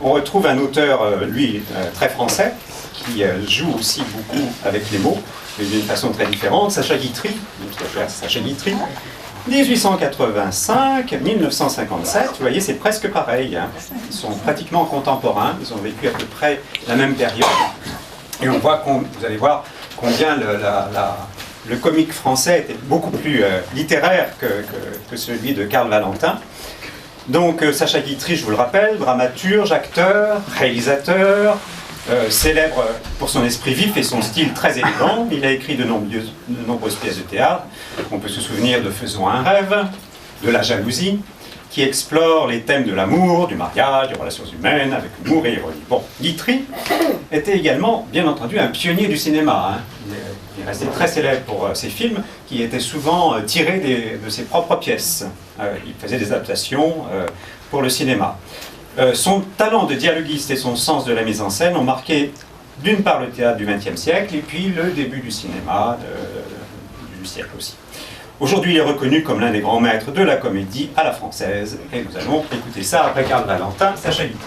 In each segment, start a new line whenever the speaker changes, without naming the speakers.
on retrouve un auteur, lui, très français, qui joue aussi beaucoup avec les mots, mais d'une façon très différente, Sacha Guitry, notre cher Sacha Guitry, 1885-1957, vous voyez, c'est presque pareil. Hein. Ils sont pratiquement contemporains, ils ont vécu à peu près la même période. Et on voit, vous allez voir combien le comique français était beaucoup plus littéraire que celui de Karl Valentin. Donc Sacha Guitry, je vous le rappelle, dramaturge, acteur, réalisateur, célèbre pour son esprit vif et son style très élégant. Il a écrit de nombreuses pièces de théâtre. On peut se souvenir de Faisons un rêve, de La jalousie, qui explore les thèmes de l'amour, du mariage, des relations humaines, avec humour et ironie. Bon, Guitry était également, bien entendu, un pionnier du cinéma. Hein. Il est resté très célèbre pour ses films, qui étaient souvent tirés de ses propres pièces. Il faisait des adaptations pour le cinéma. Son talent de dialoguiste et son sens de la mise en scène ont marqué d'une part le théâtre du XXe siècle et puis le début du cinéma du siècle aussi. Aujourd'hui, il est reconnu comme l'un des grands maîtres de la comédie à la française. Et nous allons écouter ça après Karl Valentin, Sacha Guitry.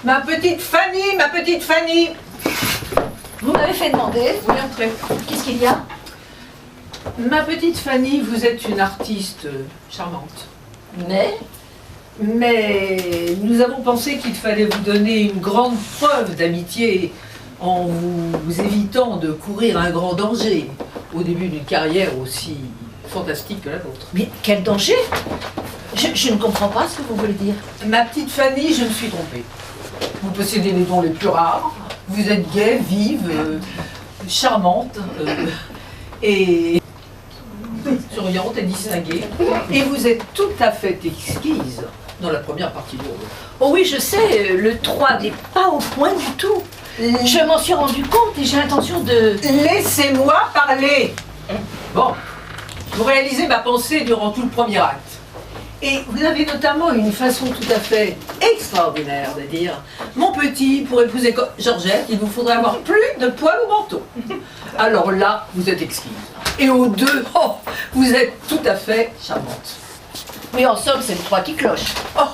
Ma petite Fanny.
Vous m'avez fait demander.
Oui, entrez.
Qu'est-ce qu'il y a?
Ma petite Fanny, vous êtes une artiste charmante. Mais nous avons pensé qu'il fallait vous donner une grande preuve d'amitié en vous évitant de courir un grand danger au début d'une carrière aussi fantastique que la vôtre.
Mais quel danger? Je ne comprends pas ce que vous voulez dire.
Ma petite Fanny, je me suis trompée. Vous possédez les dons les plus rares. Vous êtes gaie, vive, charmante et souriante et distinguée. Et vous êtes tout à fait exquise dans la première partie du rôle.
Oh oui, je sais, le 3 n'est pas au point du tout. Je m'en suis rendu compte et j'ai l'intention de...
Laissez-moi parler. Bon, vous réalisez ma pensée durant tout le premier acte. Et vous avez notamment une façon tout à fait extraordinaire de dire « Mon petit, pour épouser Georgette, il vous faudrait avoir plus de poils au menton. » Alors là, vous êtes exquise. Et aux deux, oh, vous êtes tout à fait charmante.
Mais en somme, c'est le 3 qui cloche.
Oh,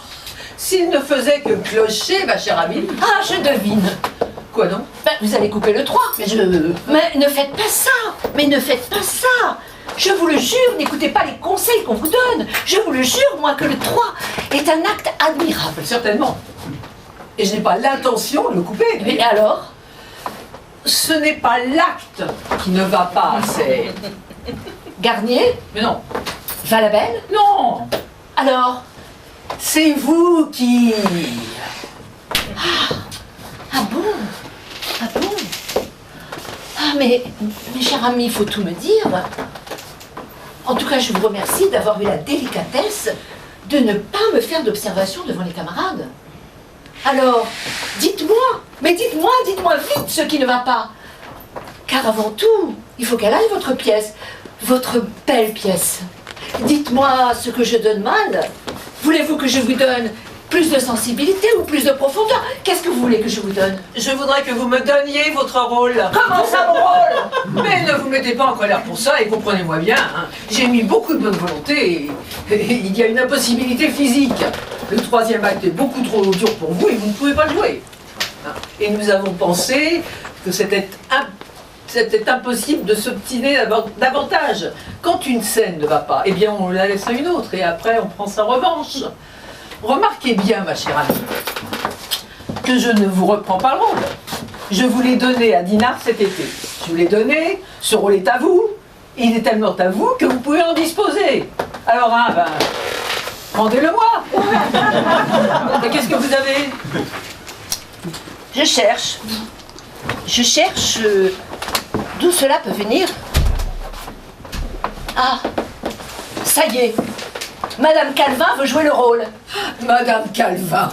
s'il ne faisait que clocher, ma chère amie.
Ah, je devine.
Quoi donc?
Ben, vous allez couper le 3. Mais ne faites pas ça. Mais ne faites pas ça. Je vous le jure, n'écoutez pas les conseils qu'on vous donne. Je vous le jure, moi, que le 3 est un acte admirable.
Certainement. Et je n'ai pas l'intention de le couper.
Mais alors?
Ce n'est pas l'acte qui ne va pas, c'est...
Garnier?
Mais non.
Valabelle?
Non.
Alors?
C'est vous qui...
Ah bon? Ah bon? Ah mais cher ami, il faut tout me dire. En tout cas, je vous remercie d'avoir eu la délicatesse de ne pas me faire d'observation devant les camarades. Alors, dites-moi, mais dites-moi vite ce qui ne va pas. Car avant tout, il faut qu'elle aille votre pièce, votre belle pièce. Dites-moi ce que je donne mal. Voulez-vous que je vous donne plus de sensibilité ou plus de profondeur? Qu'est-ce que vous voulez que je vous donne?
Je voudrais que vous me donniez votre rôle.
Comment ça, mon rôle?
Mais ne vous mettez pas en colère pour ça et comprenez-moi bien. Hein. J'ai mis beaucoup de bonne volonté et il y a une impossibilité physique. Le 3e acte est beaucoup trop dur pour vous et vous ne pouvez pas le jouer. Et nous avons pensé que c'était impossible de s'obstiner davantage. Quand une scène ne va pas, eh bien on la laisse à une autre et après on prend sa revanche. Remarquez bien, ma chère amie, que je ne vous reprends pas le rôle. Je vous l'ai donné à Dinard cet été. Je vous l'ai donné, ce rôle est à vous, et il est tellement à vous que vous pouvez en disposer. Alors, hein, ben, rendez-le-moi. Et qu'est-ce que vous avez?
Je cherche d'où cela peut venir. Ah, ça y est, Madame Calvin veut jouer le rôle.
Madame Calvin.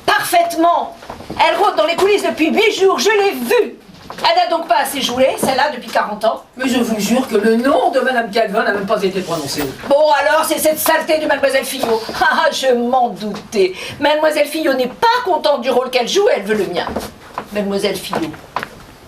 Parfaitement. Elle rôde dans les coulisses depuis 8 jours, je l'ai vue. Elle n'a donc pas assez joué, celle-là, depuis 40 ans.
Mais je vous jure que le nom de Madame Calvin n'a même pas été prononcé.
Bon, alors, c'est cette saleté de Mademoiselle Fillot. Ah, je m'en doutais. Mademoiselle Fillot n'est pas contente du rôle qu'elle joue, elle veut le mien. Mademoiselle Fillot,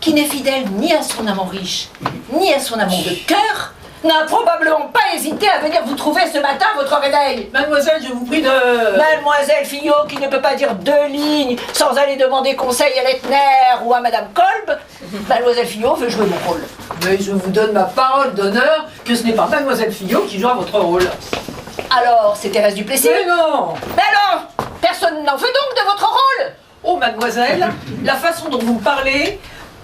qui n'est fidèle ni à son amant riche, ni à son amant de cœur, n'a probablement pas hésité à venir vous trouver ce matin à votre réveil.
Mademoiselle, je vous prie de...
Mademoiselle Fillot, qui ne peut pas dire 2 lignes sans aller demander conseil à l'Etner ou à Madame Kolb, Mademoiselle Fillot veut jouer mon rôle.
Mais je vous donne ma parole d'honneur que ce n'est pas Mademoiselle Fillot qui jouera votre rôle.
Alors, c'est Thérèse Duplessis?
Mais non!
Mais alors, personne n'en veut donc de votre rôle?
Oh, mademoiselle, la façon dont vous me parlez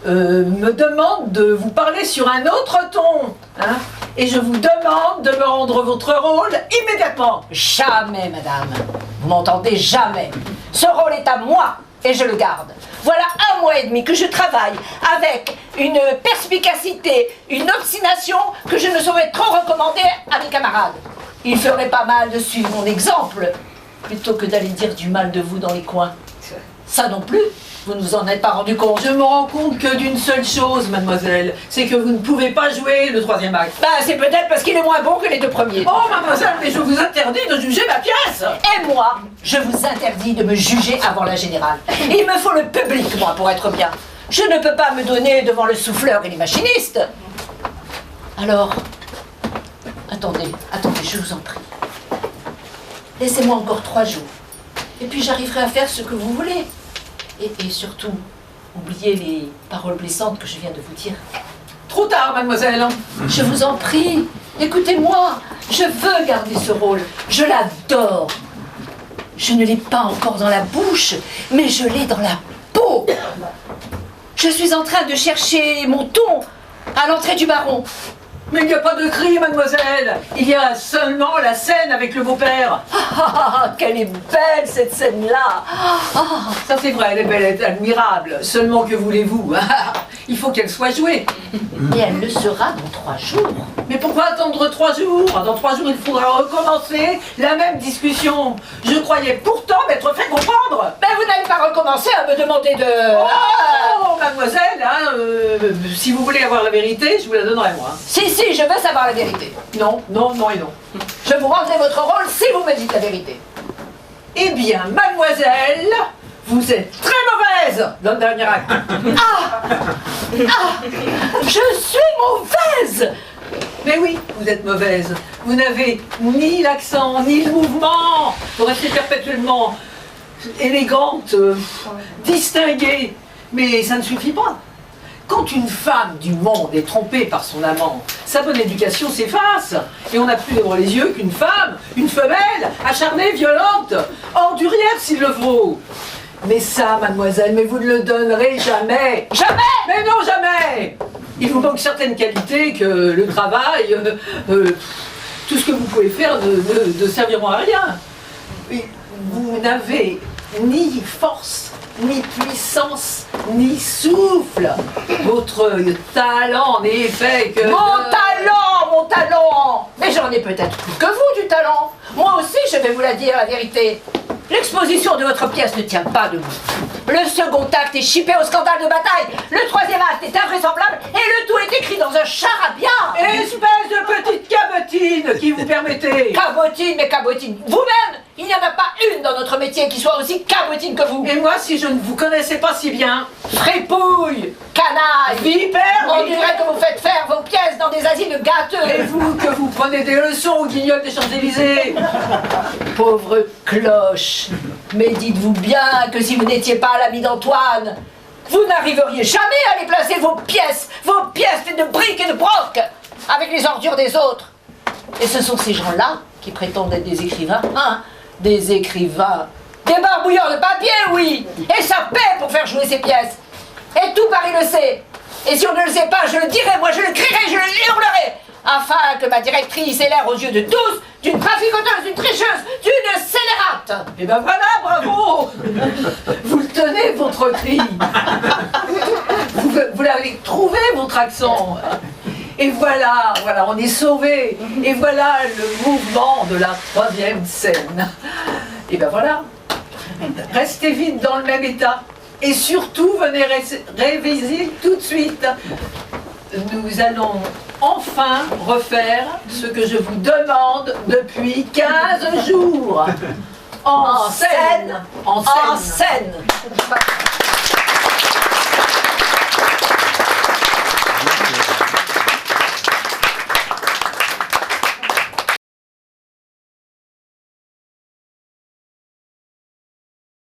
me demande de vous parler sur un autre ton. Hein, et je vous demande de me rendre votre rôle immédiatement.
Jamais, madame. Vous m'entendez, jamais. Ce rôle est à moi et je le garde. Voilà 1 mois et demi que je travaille avec une perspicacité, une obstination que je ne saurais trop recommander à mes camarades. Il ferait pas mal de suivre mon exemple plutôt que d'aller dire du mal de vous dans les coins. Ça non plus, vous ne vous en êtes pas rendu compte.
Je me rends compte que d'une seule chose, mademoiselle, c'est que vous ne pouvez pas jouer le 3e acte.
Bah, c'est peut-être parce qu'il est moins bon que les 2 premiers.
Oh, mademoiselle, mais je vous interdis de juger ma pièce.
Et moi, je vous interdis de me juger avant la générale. Il me faut le public, moi, pour être bien. Je ne peux pas me donner devant le souffleur et les machinistes. Alors, attendez, je vous en prie. Laissez-moi encore 3 jours. Et puis j'arriverai à faire ce que vous voulez. Et surtout, oubliez les paroles blessantes que je viens de vous dire.
Trop tard, mademoiselle.
Je vous en prie, écoutez-moi. Je veux garder ce rôle. Je l'adore. Je ne l'ai pas encore dans la bouche, mais je l'ai dans la peau. Je suis en train de chercher mon ton à l'entrée du baron.
Mais il n'y a pas de cri, mademoiselle. Il y a seulement la scène avec le beau-père.
Qu'elle est belle, cette scène-là.
Ça c'est vrai, elle est belle, elle est admirable. Seulement que voulez-vous? Il faut qu'elle soit jouée.
Et elle le sera dans 3 jours.
Mais pourquoi attendre 3 jours? Dans 3 jours, il faudra recommencer la même discussion. Je croyais pourtant m'être fait comprendre.
Ben, vous n'allez pas recommencer à me demander de...
Oh, mademoiselle, hein, si vous voulez avoir la vérité, je vous la donnerai, moi.
Si, je veux savoir la vérité.
Non, non, non et non.
Je vous rendrai votre rôle si vous me dites la vérité.
Eh bien, mademoiselle, vous êtes très mauvaise dans le dernier acte.
Je suis mauvaise.
Mais oui, vous êtes mauvaise. Vous n'avez ni l'accent, ni le mouvement. Vous restez perpétuellement élégante, distinguée. Mais ça ne suffit pas. Quand une femme du monde est trompée par son amant, sa bonne éducation s'efface. Et on n'a plus devant les yeux qu'une femme, une femelle, acharnée, violente, endurière s'il le faut. Mais ça, mademoiselle, mais vous ne le donnerez jamais.
Jamais.
Mais non, jamais. Il vous manque certaines qualités que le travail, tout ce que vous pouvez faire ne serviront à rien. Vous n'avez ni force, ni puissance, ni souffle. Votre talent n'est fait que...
Mon talent. Mais j'en ai peut-être plus que vous du talent. Moi aussi, je vais vous la dire, la vérité. L'exposition de votre pièce ne tient pas debout. Le second acte est chippé au scandale de bataille. Le 3e acte est invraisemblable et le tout est écrit dans un charabia.
Espèce de petite cabotine qui vous permettez.
Cabotine, mais cabotine. Vous-même, il n'y en a pas une dans notre métier qui soit aussi cabotine que vous.
Et moi, si je ne vous connaissais pas si bien...
Fripouille, canaille,
Vipère,
on dirait que vous faites faire vos pièces dans des asiles gâteux.
Et vous, que vous prenez des leçons au guignol des Champs-Élysées.
Pauvre cloche, mais dites-vous bien que si vous n'étiez pas l'ami d'Antoine, vous n'arriveriez jamais à les placer vos pièces faites de briques et de brocs, avec les ordures des autres. Et ce sont ces gens-là qui prétendent être des écrivains, hein, des écrivains, des barbouilleurs de papier, oui, et ça paie pour faire jouer ces pièces. Et tout Paris le sait. Et si on ne le sait pas, je le dirai, moi je le crierai, je le hurlerai, afin que ma directrice ait l'air aux yeux de tous d'une traficoteuse, d'une tricheuse, d'une scélérate.
Et ben voilà, bravo. Vous le tenez, votre cri. Vous l'avez trouvé, votre accent. Et voilà, on est sauvés. Et voilà le mouvement de la 3e scène. Et ben voilà. Restez vite dans le même état. Et surtout, venez réviser tout de suite. Nous allons enfin refaire ce que je vous demande depuis 15 jours. En scène.
En scène.